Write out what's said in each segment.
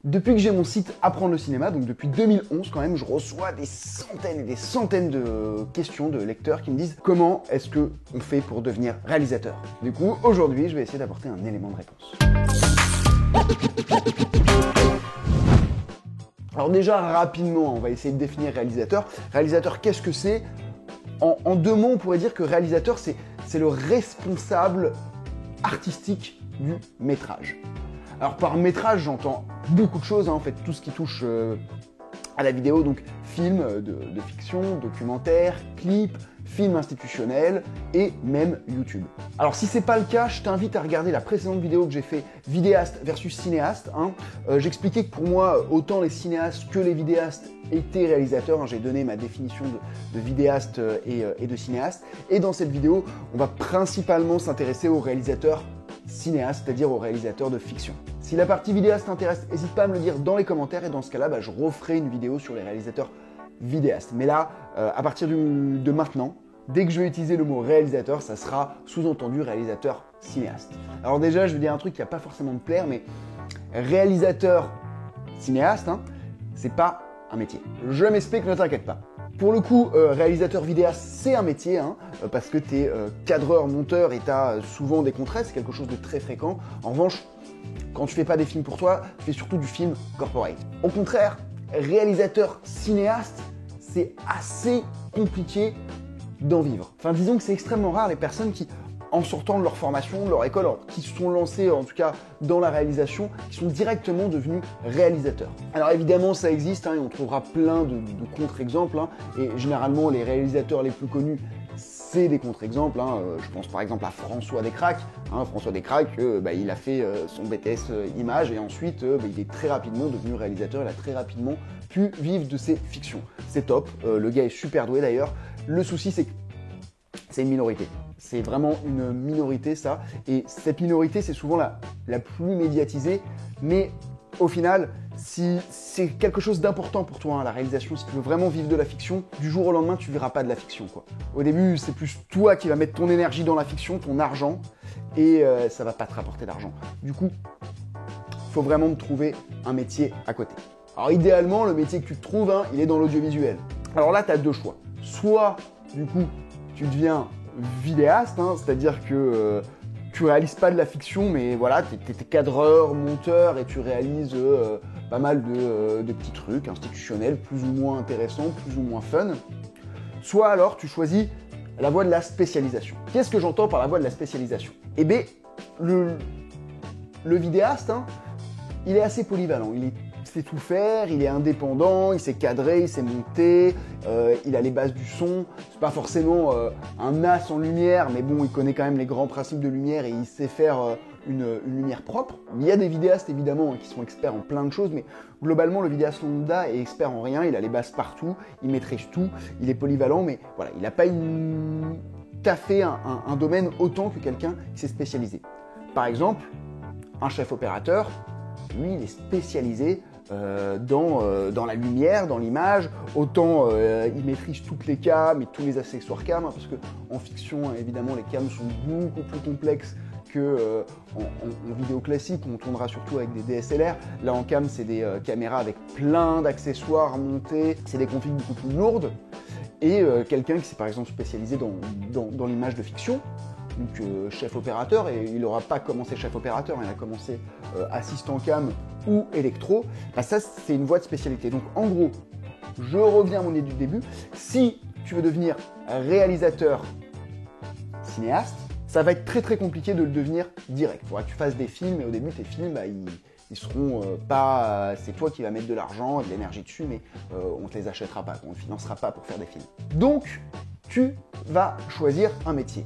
Depuis que j'ai mon site Apprendre le cinéma, donc depuis 2011 quand même, je reçois des centaines et des centaines de questions de lecteurs qui me disent comment est-ce qu'on fait pour devenir réalisateur. Du coup, aujourd'hui, je vais essayer d'apporter un élément de réponse. Alors déjà, rapidement, on va essayer de définir réalisateur. Réalisateur, qu'est-ce que c'est ? En deux mots, on pourrait dire que réalisateur, c'est le responsable artistique du métrage. Alors par métrage, j'entends beaucoup de choses, hein, en fait, tout ce qui touche à la vidéo, donc film de fiction, documentaire, clip, film institutionnel et même YouTube. Alors si c'est pas le cas, je t'invite à regarder la précédente vidéo que j'ai fait, vidéaste versus cinéaste. Hein. J'expliquais que pour moi, autant les cinéastes que les vidéastes étaient réalisateurs. Hein. J'ai donné ma définition de vidéaste et de cinéaste. Et dans cette vidéo, on va principalement s'intéresser aux réalisateurs cinéastes, c'est-à-dire aux réalisateurs de fiction. Si la partie vidéaste t'intéresse, n'hésite pas à me le dire dans les commentaires et dans ce cas-là, je referai une vidéo sur les réalisateurs vidéastes. Mais là, à partir de maintenant, dès que je vais utiliser le mot réalisateur, ça sera sous-entendu réalisateur cinéaste. Alors déjà, je vais dire un truc qui va pas forcément me plaire, mais réalisateur cinéaste, hein, c'est pas un métier. Je m'explique, ne t'inquiète pas. Pour le coup, réalisateur vidéaste, c'est un métier, hein, parce que tu es cadreur, monteur et tu as souvent des contrats, c'est quelque chose de très fréquent. En revanche, quand tu fais pas des films pour toi, tu fais surtout du film corporate. Au contraire, réalisateur cinéaste, c'est assez compliqué d'en vivre. Enfin, disons que c'est extrêmement rare les personnes qui, en sortant de leur formation, de leur école, alors, qui se sont lancées en tout cas dans la réalisation, qui sont directement devenus réalisateurs. Alors évidemment ça existe, hein, et on trouvera plein de contre-exemples, hein, et généralement les réalisateurs les plus connus, c'est des contre-exemples. Hein. Je pense par exemple à François Descraques. Hein. François Descraques, il a fait son BTS Images et ensuite il est très rapidement devenu réalisateur, il a très rapidement pu vivre de ses fictions. C'est top, le gars est super doué d'ailleurs. Le souci c'est que c'est une minorité. C'est vraiment une minorité ça, et cette minorité c'est souvent la plus médiatisée, mais au final, si c'est quelque chose d'important pour toi, hein, la réalisation, si tu veux vraiment vivre de la fiction, du jour au lendemain, tu verras pas de la fiction, quoi. Au début, c'est plus toi qui vas mettre ton énergie dans la fiction, ton argent, et ça va pas te rapporter d'argent. Du coup, faut vraiment te trouver un métier à côté. Alors idéalement, le métier que tu te trouves, hein, il est dans l'audiovisuel. Alors là, tu as deux choix. Soit, du coup, tu deviens vidéaste, hein, c'est-à-dire que tu réalises pas de la fiction, mais voilà, t'es cadreur, monteur, et tu réalises pas mal de petits trucs institutionnels, plus ou moins intéressants, plus ou moins fun. Soit alors, tu choisis la voie de la spécialisation. Qu'est-ce que j'entends par la voie de la spécialisation ? Eh bien, le vidéaste, hein, il est assez polyvalent. Il sait tout faire, il est indépendant, il sait cadrer, il sait monter, il a les bases du son. C'est pas forcément un as en lumière, mais bon, il connaît quand même les grands principes de lumière et il sait faire une lumière propre. Il y a des vidéastes évidemment qui sont experts en plein de choses, mais globalement le vidéaste lambda est expert en rien, il a les bases partout, il maîtrise tout, il est polyvalent, mais voilà, il n'a pas taffé un domaine autant que quelqu'un qui s'est spécialisé. Par exemple, un chef opérateur, lui, il est spécialisé dans la lumière, dans l'image, autant il maîtrise toutes les cams et tous les accessoires cam, hein, parce que en fiction, évidemment, les cams sont beaucoup plus complexes que en vidéo classique, on tournera surtout avec des DSLR. Là, en cam, c'est des caméras avec plein d'accessoires montés, c'est des configs beaucoup plus lourdes, et quelqu'un qui s'est par exemple spécialisé dans l'image de fiction, donc chef opérateur, et il n'aura pas commencé chef opérateur, il a commencé assistant cam ou électro, ça c'est une voie de spécialité. Donc en gros, je reviens à mon idée du début, si tu veux devenir réalisateur cinéaste, ça va être très très compliqué de le devenir direct. Il faudra que tu fasses des films, et au début tes films, ils seront pas... c'est toi qui vas mettre de l'argent, de l'énergie dessus, mais on te les achètera pas, on ne financera pas pour faire des films. Donc, tu vas choisir un métier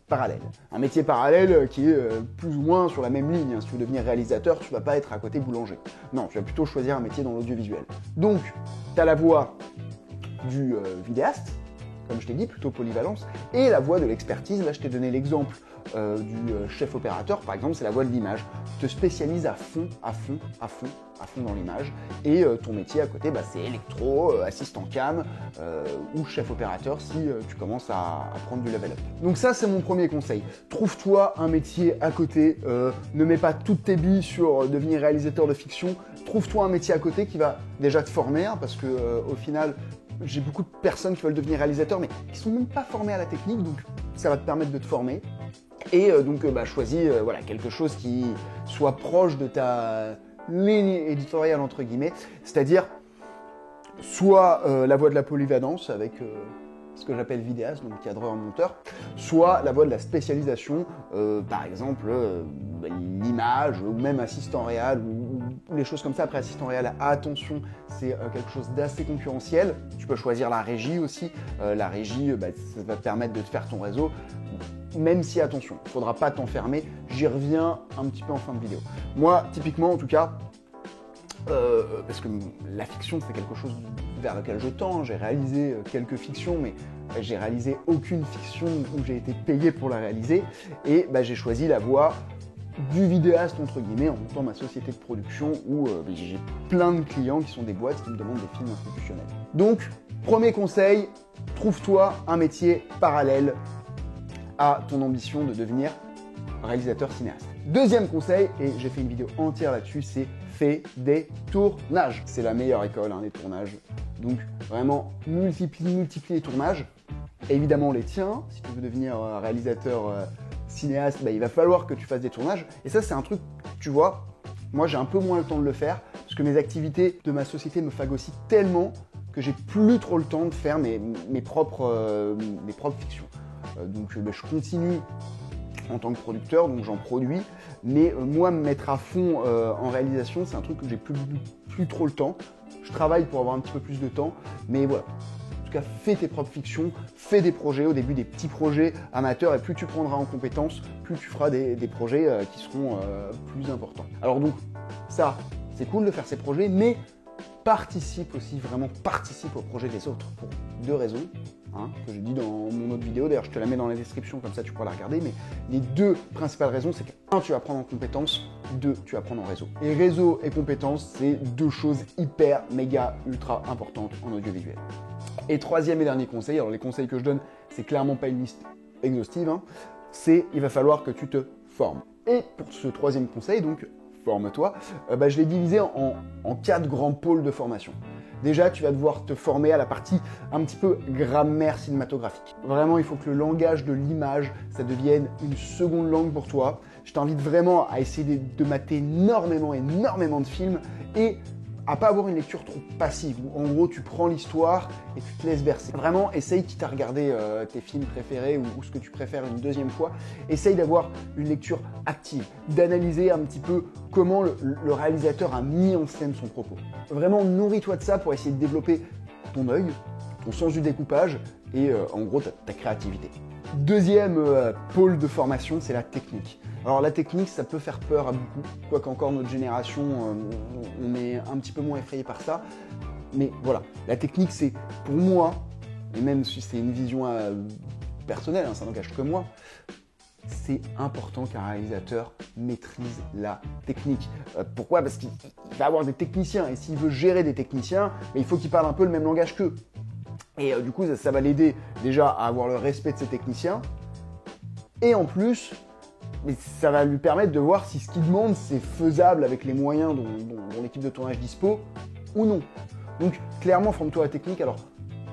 parallèle. Un métier parallèle qui est plus ou moins sur la même ligne. Si tu veux devenir réalisateur, tu vas pas être à côté boulanger. Non, tu vas plutôt choisir un métier dans l'audiovisuel. Donc, tu as la voie du vidéaste, comme je t'ai dit, plutôt polyvalence, et la voie de l'expertise. Là, je t'ai donné l'exemple du chef opérateur, par exemple, c'est la voie de l'image. Tu te spécialises à fond dans l'image. Et ton métier à côté, c'est électro, assistant cam ou chef opérateur si tu commences à prendre du level up. Donc ça, c'est mon premier conseil. Trouve-toi un métier à côté. Ne mets pas toutes tes billes sur devenir réalisateur de fiction. Trouve-toi un métier à côté qui va déjà te former, hein, parce que au final, j'ai beaucoup de personnes qui veulent devenir réalisateurs, mais qui sont même pas formées à la technique, donc ça va te permettre de te former. Et donc choisis quelque chose qui soit proche de ta ligne éditoriale, entre guillemets, c'est-à-dire soit la voie de la polyvalence avec ce que j'appelle vidéaste, donc cadreur-monteur, soit la voie de la spécialisation, par exemple l'image ou même assistant réal ou les choses comme ça. Après, assistant réal, attention, c'est quelque chose d'assez concurrentiel. Tu peux choisir la régie aussi. La régie, ça va te permettre de te faire ton réseau. Même si, attention, il ne faudra pas t'enfermer. J'y reviens un petit peu en fin de vidéo. Moi, typiquement, en tout cas, parce que la fiction, c'est quelque chose vers lequel je tends. J'ai réalisé quelques fictions, mais j'ai réalisé aucune fiction où j'ai été payé pour la réaliser. Et j'ai choisi la voie du vidéaste, entre guillemets, en montant ma société de production où j'ai plein de clients qui sont des boîtes qui me demandent des films institutionnels. Donc, premier conseil, trouve-toi un métier parallèle à ton ambition de devenir réalisateur cinéaste. Deuxième conseil, et j'ai fait une vidéo entière là-dessus, c'est fais des tournages. C'est la meilleure école, les tournages. Donc vraiment, multiplie les tournages. Évidemment les tiens. Si tu veux devenir réalisateur cinéaste, il va falloir que tu fasses des tournages. Et ça, c'est un truc, tu vois, moi j'ai un peu moins le temps de le faire parce que mes activités de ma société me phagocytent tellement que j'ai plus trop le temps de faire mes propres fictions. Donc je continue en tant que producteur, donc j'en produis, mais moi me mettre à fond en réalisation, c'est un truc que j'ai plus trop le temps. Je travaille pour avoir un petit peu plus de temps, mais voilà. En tout cas, fais tes propres fictions, fais des projets, au début des petits projets amateurs, et plus tu prendras en compétences, plus tu feras des projets qui seront plus importants. Alors donc, ça, c'est cool de faire ces projets, mais participe aussi, vraiment participe au projet des autres, pour deux raisons. Que j'ai dit dans mon autre vidéo, d'ailleurs je te la mets dans la description, comme ça tu pourras la regarder, mais les deux principales raisons, c'est que 1, tu vas prendre en compétences, 2, tu vas prendre en réseau. Et réseau et compétences, c'est deux choses hyper, méga, ultra importantes en audiovisuel. Et troisième et dernier conseil, alors les conseils que je donne, c'est clairement pas une liste exhaustive, c'est il va falloir que tu te formes. Et pour ce troisième conseil, donc forme-toi, je l'ai divisé en 4 grands pôles de formation. Déjà, tu vas devoir te former à la partie un petit peu grammaire cinématographique. Vraiment, il faut que le langage de l'image, ça devienne une seconde langue pour toi. Je t'invite vraiment à essayer de mater énormément de films et à pas avoir une lecture trop passive, où en gros tu prends l'histoire et tu te laisses bercer. Vraiment, essaye, quitte à regarder tes films préférés ou ce que tu préfères une deuxième fois, essaye d'avoir une lecture active, d'analyser un petit peu comment le réalisateur a mis en scène son propos. Vraiment, nourris-toi de ça pour essayer de développer ton œil, ton sens du découpage et en gros ta créativité. Deuxième pôle de formation, c'est la technique. Alors la technique, ça peut faire peur à beaucoup, quoique encore notre génération, on est un petit peu moins effrayé par ça. Mais voilà, la technique, c'est pour moi, et même si c'est une vision personnelle, ça n'engage que moi, c'est important qu'un réalisateur maîtrise la technique. Pourquoi ? Parce qu'il va avoir des techniciens, et s'il veut gérer des techniciens, il faut qu'il parle un peu le même langage qu'eux. Et du coup, ça va l'aider déjà à avoir le respect de ses techniciens, et en plus, mais ça va lui permettre de voir si ce qu'il demande, c'est faisable avec les moyens dont l'équipe de tournage dispose ou non. Donc, clairement, forme-toi à la technique. Alors,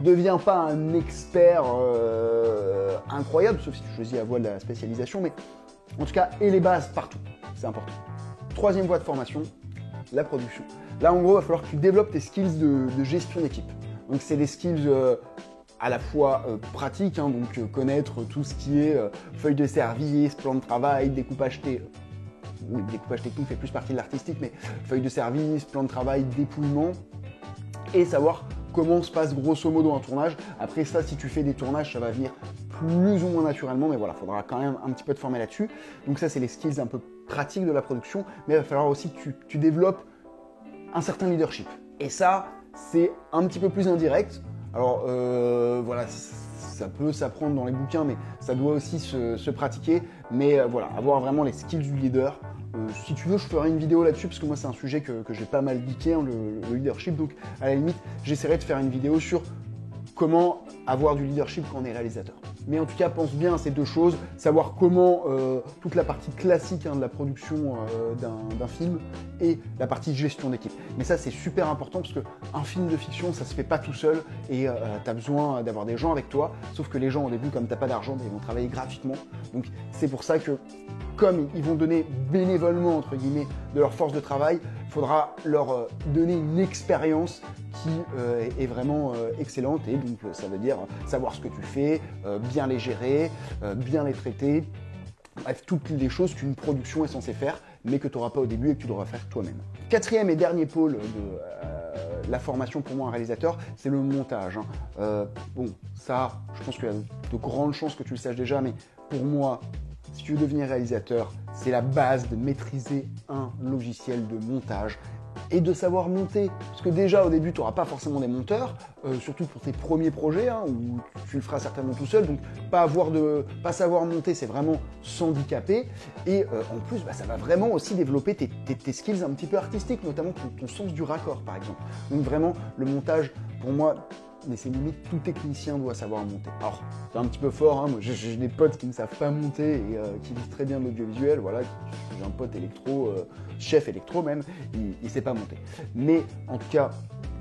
deviens pas un expert incroyable, sauf si tu choisis la voie de la spécialisation, mais en tout cas, aie les bases partout. C'est important. Troisième voie de formation, la production. Là, en gros, il va falloir que tu développes tes skills de gestion d'équipe. Donc, c'est des skills à la fois pratique, donc connaître tout ce qui est feuille de service, plan de travail, découpage technique fait plus partie de l'artistique, mais feuille de service, plan de travail, dépouillement, et savoir comment se passe grosso modo un tournage. Après ça, si tu fais des tournages, ça va venir plus ou moins naturellement, mais voilà, il faudra quand même un petit peu te former là-dessus. Donc ça, c'est les skills un peu pratiques de la production, mais il va falloir aussi que tu développes un certain leadership. Et ça, c'est un petit peu plus indirect. Alors voilà, ça peut s'apprendre dans les bouquins, mais ça doit aussi se pratiquer. Mais voilà, avoir vraiment les skills du leader. Si tu veux, je ferai une vidéo là-dessus, parce que moi, c'est un sujet que j'ai pas mal geeké, hein, le leadership. Donc, à la limite, j'essaierai de faire une vidéo sur comment avoir du leadership quand on est réalisateur. Mais en tout cas, pense bien à ces deux choses, savoir comment toute la partie classique de la production d'un film et la partie gestion d'équipe. Mais ça, c'est super important parce qu'un film de fiction, ça se fait pas tout seul et tu as besoin d'avoir des gens avec toi. Sauf que les gens, au début, comme tu n'as pas d'argent, ils vont travailler gratuitement. Donc, c'est pour ça que, comme ils vont donner bénévolement, entre guillemets, de leur force de travail, il faudra leur donner une expérience qui est vraiment excellente. Et donc, ça veut dire savoir ce que tu fais, bien les gérer, bien les traiter. Bref, toutes les choses qu'une production est censée faire, mais que tu n'auras pas au début et que tu devras faire toi-même. Quatrième et dernier pôle de la formation pour moi, un réalisateur, c'est le montage. Bon, ça, je pense qu'il y a de grandes chances que tu le saches déjà, mais pour moi, si tu veux devenir réalisateur, c'est la base de maîtriser un logiciel de montage et de savoir monter. Parce que déjà, au début, tu n'auras pas forcément des monteurs, surtout pour tes premiers projets, où tu le feras certainement tout seul. Donc, pas savoir monter, c'est vraiment s'handicaper. Et en plus, ça va vraiment aussi développer tes skills un petit peu artistiques, notamment ton sens du raccord, par exemple. Donc, vraiment, le montage, pour moi, mais c'est limite tout technicien doit savoir monter. Alors, c'est un petit peu fort, moi j'ai des potes qui ne savent pas monter et qui vivent très bien de l'audiovisuel, voilà, j'ai un pote électro, chef électro même, il ne sait pas monter. Mais en tout cas,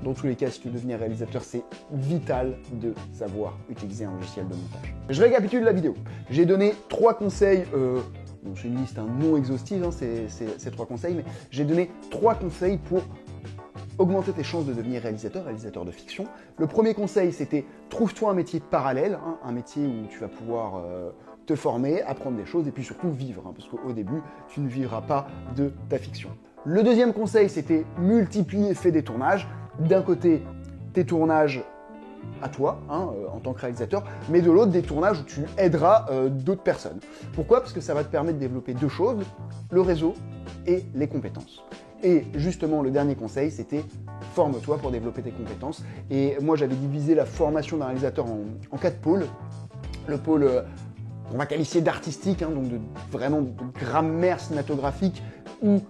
dans tous les cas, si tu veux devenir réalisateur, c'est vital de savoir utiliser un logiciel de montage. Je récapitule la vidéo. J'ai donné 3 conseils, bon, c'est une liste non exhaustive, ces 3 conseils, mais j'ai donné 3 conseils pour augmenter tes chances de devenir réalisateur de fiction. Le premier conseil, c'était trouve-toi un métier parallèle, un métier où tu vas pouvoir te former, apprendre des choses et puis surtout vivre, parce qu'au début, tu ne vivras pas de ta fiction. Le deuxième conseil, c'était multiplier, fais des tournages. D'un côté, tes tournages à toi, en tant que réalisateur, mais de l'autre, des tournages où tu aideras d'autres personnes. Pourquoi? Parce que ça va te permettre de développer 2 choses, le réseau et les compétences. Et justement, le dernier conseil, c'était forme-toi pour développer tes compétences. Et moi, j'avais divisé la formation d'un réalisateur en 4 pôles. Le pôle, on va qualifier d'artistique, donc vraiment de grammaire cinématographique, où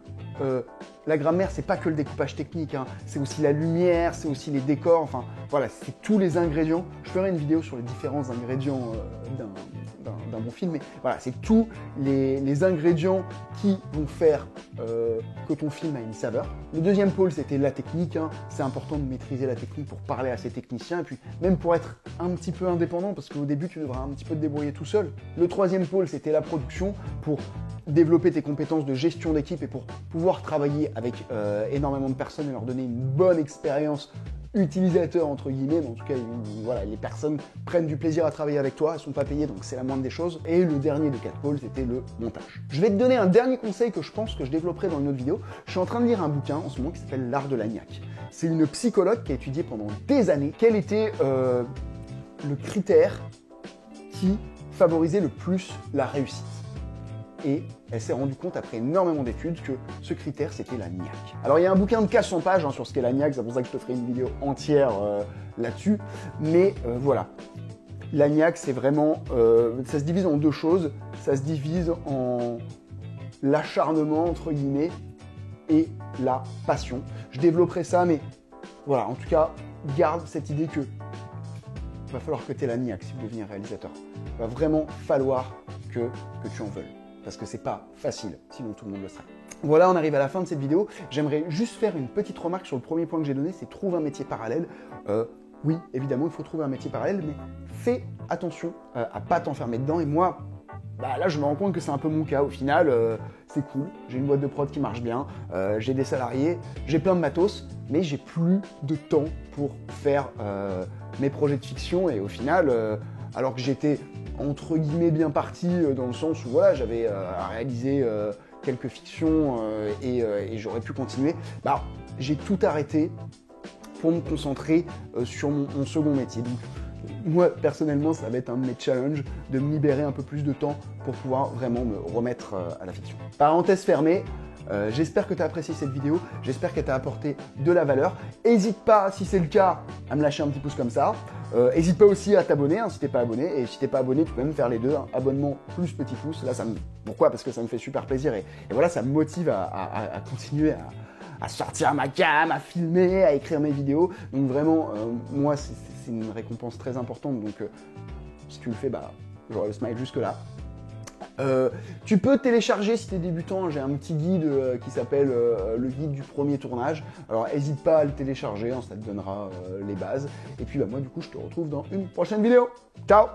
la grammaire, c'est pas que le découpage technique, c'est aussi la lumière, c'est aussi les décors, enfin voilà, c'est tous les ingrédients. Je ferai une vidéo sur les différents ingrédients d'un bon film, mais voilà, c'est tous les ingrédients qui vont faire que ton film a une saveur. Le deuxième pôle, c'était la technique, c'est important de maîtriser la technique pour parler à ses techniciens, et puis même pour être un petit peu indépendant, parce qu'au début, tu devras un petit peu te débrouiller tout seul. Le troisième pôle, c'était la production, pour développer tes compétences de gestion d'équipe et pour pouvoir travailler avec énormément de personnes et leur donner une bonne expérience utilisateur entre guillemets, mais en tout cas voilà, les personnes prennent du plaisir à travailler avec toi, elles sont pas payées donc c'est la moindre des choses. Et le dernier de 4 pôles, c'était le montage. Je vais te donner un dernier conseil que je pense que je développerai dans une autre vidéo. Je suis en train de lire un bouquin en ce moment qui s'appelle L'art de l'agnac. C'est une psychologue qui a étudié pendant des années quel était le critère qui favorisait le plus la réussite. Et elle s'est rendue compte après énormément d'études que ce critère c'était l'agnac. Alors il y a un bouquin de 400 pages sur ce qu'est l'agnac, c'est pour ça que je te ferai une vidéo entière là-dessus, mais voilà. L'agnac c'est vraiment, ça se divise en 2 choses, ça se divise en l'acharnement entre guillemets et la passion. Je développerai ça, mais voilà, en tout cas, garde cette idée que il va falloir que tu aies l'agnac si tu veux devenir réalisateur. Il va vraiment falloir que tu en veuilles. Parce que c'est pas facile, sinon tout le monde le serait. Voilà, on arrive à la fin de cette vidéo. J'aimerais juste faire une petite remarque sur le premier point que j'ai donné, c'est trouve un métier parallèle. Oui, évidemment, il faut trouver un métier parallèle, mais fais attention à pas t'enfermer dedans. Et moi, là, je me rends compte que c'est un peu mon cas. Au final, c'est cool. J'ai une boîte de prod qui marche bien, j'ai des salariés, j'ai plein de matos, mais j'ai plus de temps pour faire mes projets de fiction. Et au final, alors que j'étais entre guillemets bien parti dans le sens où voilà, j'avais réalisé quelques fictions et j'aurais pu continuer, j'ai tout arrêté pour me concentrer sur mon second métier. Donc, moi, personnellement, ça va être un de mes challenges de me libérer un peu plus de temps pour pouvoir vraiment me remettre à la fiction. Parenthèse fermée. J'espère que tu as apprécié cette vidéo, j'espère qu'elle t'a apporté de la valeur. N'hésite pas, si c'est le cas, à me lâcher un petit pouce comme ça. N'hésite pas aussi à t'abonner hein, si t'es pas abonné. Et si t'es pas abonné, tu peux même faire les deux. Hein. Abonnement plus petit pouce. Là, pourquoi? Parce que ça me fait super plaisir. Et voilà, ça me motive à continuer à sortir ma cam, à filmer, à écrire mes vidéos. Donc vraiment, moi, c'est une récompense très importante. Donc si tu le fais, bah, j'aurai le smile jusque là. Tu peux télécharger si tu es débutant, j'ai un petit guide qui s'appelle le guide du premier tournage. Alors n'hésite pas à le télécharger, hein, ça te donnera les bases. Et puis bah, moi du coup je te retrouve dans une prochaine vidéo. Ciao!